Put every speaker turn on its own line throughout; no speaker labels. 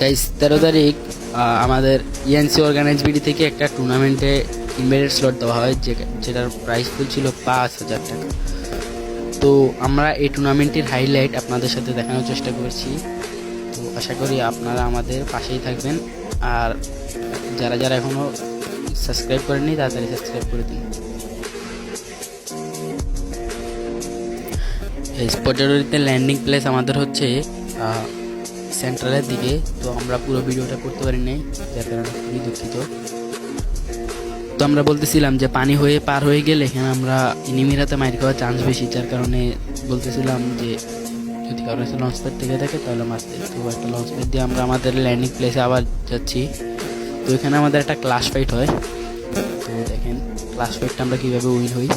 Guys 13 তারিখ আমাদের ENC organise BD থেকে একটা টুর্নামেন্টে ইনভাইটেড স্লট দেওয়া হয়, যেটার প্রাইস ফুল ছিল 5,000 টাকা। তো আমরা এই টুর্নামেন্টের হাইলাইট আপনাদের সাথে দেখানোর চেষ্টা করেছি। তো আশা করি আপনারা আমাদের পাশেই থাকবেন, আর যারা যারা এখনও সাবস্ক্রাইব করেননি তাড়াতাড়ি সাবস্ক্রাইব করে দিন। স্পটেরিতে ল্যান্ডিং প্লেস আমাদের হচ্ছে সেন্ট্রালের দিকে। তো আমরা পুরো ভিডিওটা করতে পারি নাই, যার কারণে খুবই দুঃখিত। তো আমরা বলতেছিলাম যে পানি হয়ে পার হয়ে গেলে এখানে আমরা এনিমির হাতে মাইর খাওয়ার চান্স বেশি, যার কারণে বলতেছিলাম যে যদি কারো কাছে লঞ্চ প্যাড থেকে থাকে তাহলে মারতে। তো একটা লঞ্চ প্যাড দিয়ে আমরা আমাদের ল্যান্ডিং প্লেসে আবার যাচ্ছি। তো এখানে আমাদের একটা ক্লাস ফাইট হয়। তো দেখেন ক্লাস ফাইটটা আমরা কীভাবে উইন হই।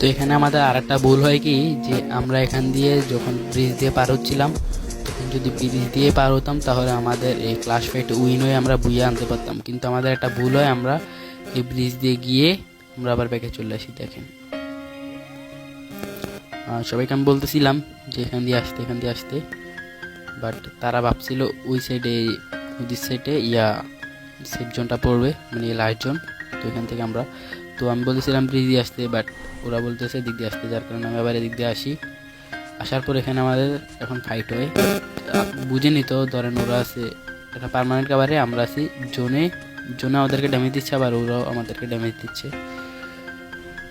তো এখানে আমাদের আর একটা ভুল হয় কি, যে আমরা এখান দিয়ে যখন ব্রিজ দিয়ে পার হচ্ছিলাম, তখন যদি ব্রিজ দিয়ে পার হতাম তাহলে আমাদের এই ক্লাস ফাইট উইন হয়ে আমরা বুইয়ে আনতে পারতাম। কিন্তু আমাদের একটা ভুল হয়, আমরা এই ব্রিজ দিয়ে গিয়ে আমরা আবার ব্যাকে চলে আসি। দেখেন সবাইকে আমি বলতেছিলাম যে এখান দিয়ে আসতে, বাট তারা ভাবছিল ওই সাইডে নদীর সাইডে সেফ জোনটা পড়বে, মানে লাস্ট জোন। তো এখান থেকে আমি বলতেছিলাম ব্রিজ দিয়ে আসতে, বাট ওরা বলতেছে দিক দিয়ে আসতে, যার কারণে আমি আবার এদিক দিয়ে আসার পর এখানে আমাদের এখন ফাইট হয়। বুঝেনি তো, ধরেন ওরা আছে একটা পার্মানেন্ট কাভারে, আমরা আছি জোনে আমাদেরকে ড্যামেজ দিচ্ছে, আবার ওরাও আমাদেরকে ড্যামেজ দিচ্ছে।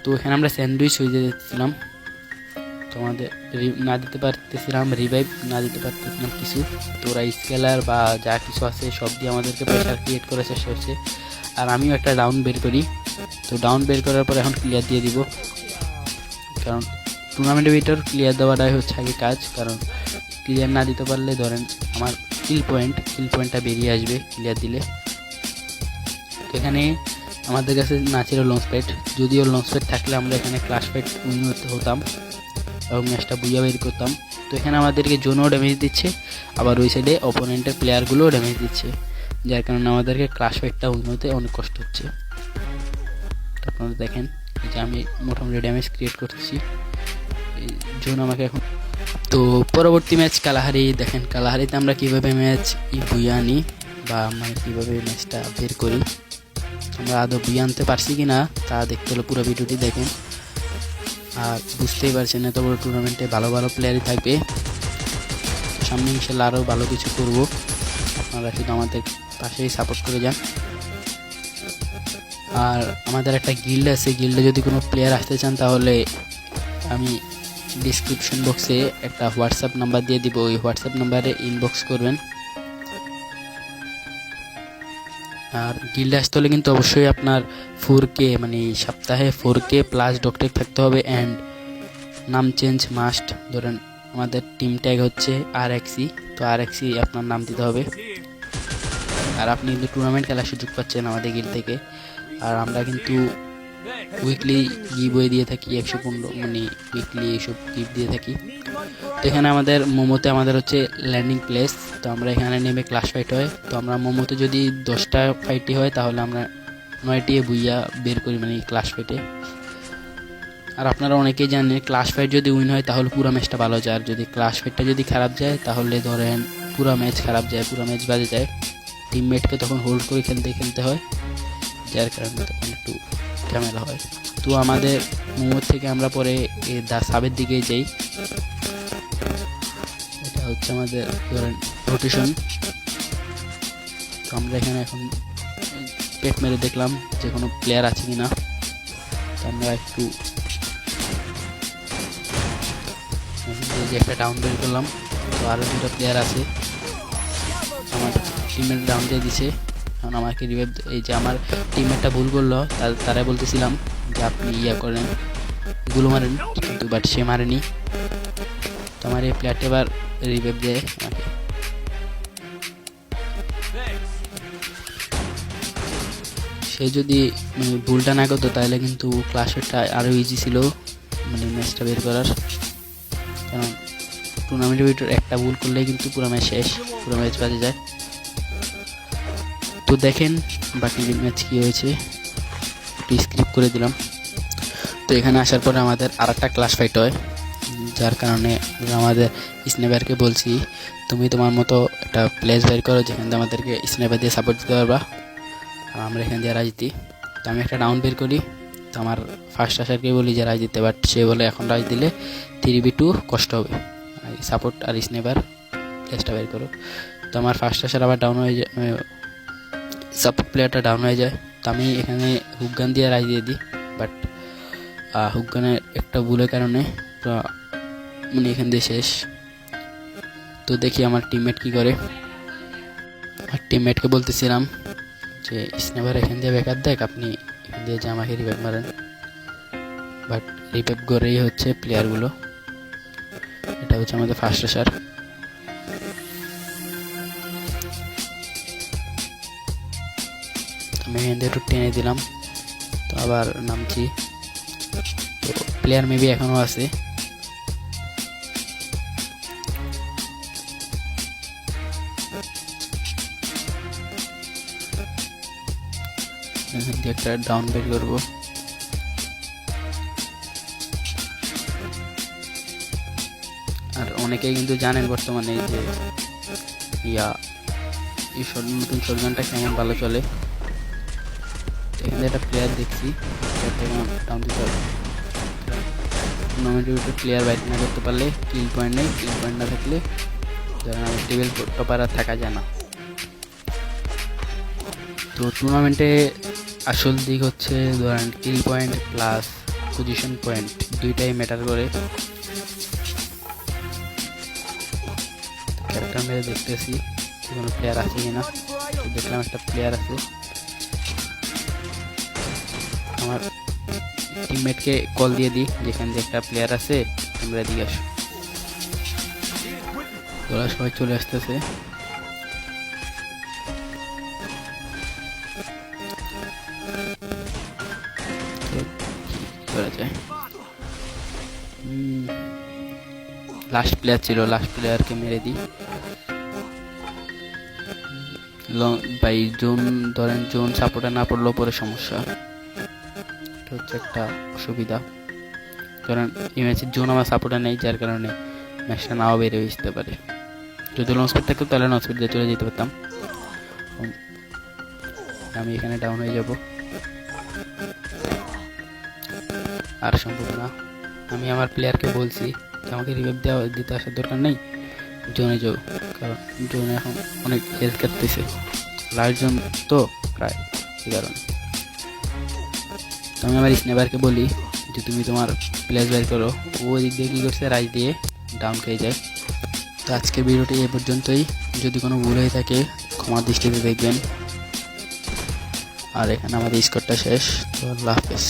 তো এখানে আমরা স্যান্ডউইচ হয়ে যেতেছিলাম, তো আমাদের না দিতে পারতেছিলাম রিভাইভ, না দিতে পারতেছিলাম কিছু। তো ওরা স্কেলার বা যা কিছু আছে সব দিয়ে আমাদেরকে প্রেশার ক্রিয়েট করার চেষ্টা হচ্ছে। আর আমিও একটা ডাউন বের করি। তো ডাউন বের করার পর এখন ক্লিয়ার দিয়ে দিব, কারণ টুর্নামেন্টের ভিতর ক্লিয়ার দেওয়াটাই হচ্ছে আগে কাজ। কারণ ক্লিয়ার না দিতে পারলে ধরেন আমার কিল পয়েন্টটা বেরিয়ে আসবে ক্লিয়ার দিলে। এখানে আমাদের কাছে না ছিল লঞ্চ প্যাড, যদিও লঞ্চ প্যাড থাকলে আমরা এখানে ক্লাস ফাইট উইন হতাম এবং ম্যাচটা বুইয়া বের করতাম। তো এখানে আমাদেরকে জোনও ড্যামেজ দিচ্ছে, আবার ওই সাইডে অপোনেন্টের প্লেয়ারগুলোও ড্যামেজ দিচ্ছে, যার কারণে আমাদেরকে ক্লাস ফাইটটা উইন হতে অনেক কষ্ট হচ্ছে। আপনারা দেখেন যে আমি মোটামুটি ড্যামেজ ক্রিয়েট করতেছি, এই জোন আমাকে এখন। তো পরবর্তী ম্যাচ কালাহারি। দেখেন কালাহারিতে আমরা কীভাবে ম্যাচ বুইয়া আনি, বা আমরা কীভাবে ম্যাচটা বের করি, আমরা আদৌ বুইয়া আনতে পারছি কি না তা দেখতে হলে পুরো ভিডিওটি দেখেন। আর বুঝতেই পারছেন এত বড় টুর্নামেন্টে ভালো ভালো প্লেয়ারই থাকবে, সামনে ইনশাল্লাহ আরও ভালো কিছু করব। আপনারা শুধু আমাদের পাশেই সাপোর্ট করে যান। আর আমাদের একটা গিল্ড আছে, গিল্ডে যদি কোনো প্লেয়ার আসতে চান তাহলে আমি ডিসক্রিপশন বক্সে একটা হোয়াটসঅ্যাপ নাম্বার দিয়ে দিব, ওই হোয়াটসঅ্যাপ নাম্বারে ইনবক্স করবেন। আর গিল্ডে আসতে হলে কিন্তু অবশ্যই আপনার 4K মানে সপ্তাহে 4K প্লাস ডক্টর থাকতে হবে, অ্যান্ড নাম চেঞ্জ মাস্ট। ধরেন আমাদের টিম ট্যাগ হচ্ছে RXE, তো RXE আপনার নাম দিতে হবে। আর আপনি কিন্তু টুর্নামেন্ট খেলার সুযোগ পাচ্ছেন আমাদের গিল্ড থেকে। আর আমরা কিন্তু উইকলি গিভওয়ে দিয়ে থাকি 115, মানে উইকলি এইসব গিফট দিয়ে থাকি। তো এখানে আমাদের মোমোতে আমাদের হচ্ছে ল্যান্ডিং প্লেস। তো আমরা এখানে নেমে ক্লাস ফাইট হয়। তো আমরা মোমোতে যদি 10টা ফাইটই হয় তাহলে আমরা 9টি বুইয়া বের করি, মানে ক্লাস ফাইটে। আর আপনারা অনেকেই জানেন ক্লাস ফাইট যদি উইন হয় তাহলে পুরো ম্যাচটা ভালো যায়, আর যদি ক্লাস ফাইটটা যদি খারাপ যায় তাহলে ধরেন পুরো ম্যাচ খারাপ যায়, পুরো ম্যাচ বাজে যায়। টিমমেটকে তখন হোল্ড করে খেলতে হয়, যার কারণে তখন একটু ঝামেলা হয়। তো আমাদের মোমোর থেকে আমরা পরে দা সাবের দিকে যাই। এটা হচ্ছে আমাদের ধরেন রোটেশন। তো আমরা এখানে এখন পেট মেরে দেখলাম যে কোনো প্লেয়ার আছে কিনা। তো আমরা একটু যে একটা ডাউন বের করলাম। তো আরও 2টা প্লেয়ার আছে, আমার টিমমেট ডাউন দিয়ে দিছে। কারণ আমাকে রিভাইভ, এই যে আমার টিমমেটটা ভুল করলো, তারাই বলতেছিলাম যে আপনি করেন, গুলো মারেন, কিন্তু বাট সে মারেনি। তো আমার এই প্লেয়ারটা এবার রিভাইভ দেয় আমাকে। সে যদি ভুলটা না করতো তাহলে কিন্তু ক্লাসেরটা আরও ইজি ছিল, মানে ম্যাচটা বের করার। কারণ টুর্নামেন্টের ভিতরে একটা ভুল করলেই কিন্তু পুরো ম্যাচ শেষ, পুরো ম্যাচ বাজে যায়। তো দেখেন বাকি ম্যাচ কী হয়েছে, একটু স্ক্রিপ্ট করে দিলাম। তো এখানে আসার পরে আমাদের আরেকটা ক্লাস ফাইট হয়, যার কারণে আমাদের স্নাইপারকে বলছি তুমি তোমার মতো একটা প্লেস বের করো যেখান থেকে আমাদেরকে স্নাইপার দিয়ে সাপোর্ট দিতে পারবা, আর আমরা এখান দিয়ে রাজ দিই। তো আমি একটা ডাউন বের করি। তো আমার ফার্স্ট আসারকে বলি যে রাজ দিতে, বাট সে বলে এখন রাজ দিলে 3v2 কষ্ট হবে, সাপোর্ট আর স্নাইপার প্লেসটা বের করো। তো আমার ফার্স্ট আসার আবার ডাউন হয়ে যায়, সাপোর্ট প্লেয়ারটা ডাউন হয়ে যায়। তো আমি এখানে হুকগান দিয়ে রাজ দিয়ে দিই, বাট হুকগানের একটা ভুলের কারণে মানে এখান দিয়ে শেষ। তো দেখি আমার টিমমেট কি করে। আর টিমমেটকে বলতেছিলাম যে স্নাইপার এখান দিয়ে ব্যাকআপ দেখ, আপনি এখান দিয়ে যে আমাকে রিভাইভ মারেন, বাট রিভাইভ করেই হচ্ছে প্লেয়ারগুলো। এটা হচ্ছে আমাদের ফার্স্ট আসার। আমি এখান দিয়ে একটু টেনে দিলাম, তো আবার নামছি। তো প্লেয়ার মেবি এখনও আছে। এখান দিয়ে একটা ডাউন বের করবো। আর অনেকেই কিন্তু জানেন বর্তমানে যে এই নতুন শটগানটা কেমন ভালো চলে। এখানে একটা প্লেয়ার দেখছি ডাউন দিতে হবে। টুর্নামেন্টের ভিতরে প্লেয়ার বাইট না করতে পারলে কিল পয়েন্ট নেই, কিল পয়েন্ট না থাকলে ধরেন আমার টেবিল টপার আর থাকা যায় না। তো টুর্নামেন্টে আসল দিক হচ্ছে ধরেন কিল পয়েন্ট প্লাস পজিশন পয়েন্ট, দুইটাই ম্যাটার করে। ক্যারেক্টার মেরে দেখতেছি কোনো প্লেয়ার আছে কিনা। দেখলাম একটা প্লেয়ার আছে। আমার টিমমেটকে কল দিয়ে দিই যেখান দিয়ে একটা প্লেয়ার আছে, তোমরা এদিকে আসো। ওরা সবাই চলে আসতেছে। লাস্ট প্লেয়ার ছিল, লাস্ট প্লেয়ারকে মেরে দিই। বাই জোন ধরেন জোন সাপোর্টে না পড়লেও পরে সমস্যা, এটা হচ্ছে একটা অসুবিধা। কারণ এই ম্যাচের জোন আমার সাপোর্টে নেই, যার কারণে ম্যাচটা নাও বেড়ে আসতে পারে। যদি লঞ্চ প্যাড থাকতো তাহলে লঞ্চ প্যাড দিয়ে চলে যেতে পারতাম। আমি এখানে ডাউন হয়ে যাব, আর সম্ভব না। আমি আমার প্লেয়ারকে বলছি আমাকে রিভাইভ দিতে আসার দরকার নেই, জোনে যাও, কারণ জোনে এখন অনেক হেল্প করতেছে, লাস্ট জোন তো প্রায়, এই কারণে। তো আমি আমার স্নাইপারকে বলি যে তুমি তোমার প্লেস বের করো। ও দিক দিয়ে কী করছে, রাইজ দিয়ে ডাউন খেয়ে যায়। তো আজকের ভিডিওটি এ পর্যন্তই। যদি কোনো ভুল হয়ে থাকে ক্ষমার দৃষ্টিতে দেখবেন। আর এখানে আমাদের স্কোরটা শেষ। তো আল্লাহ হাফেজ।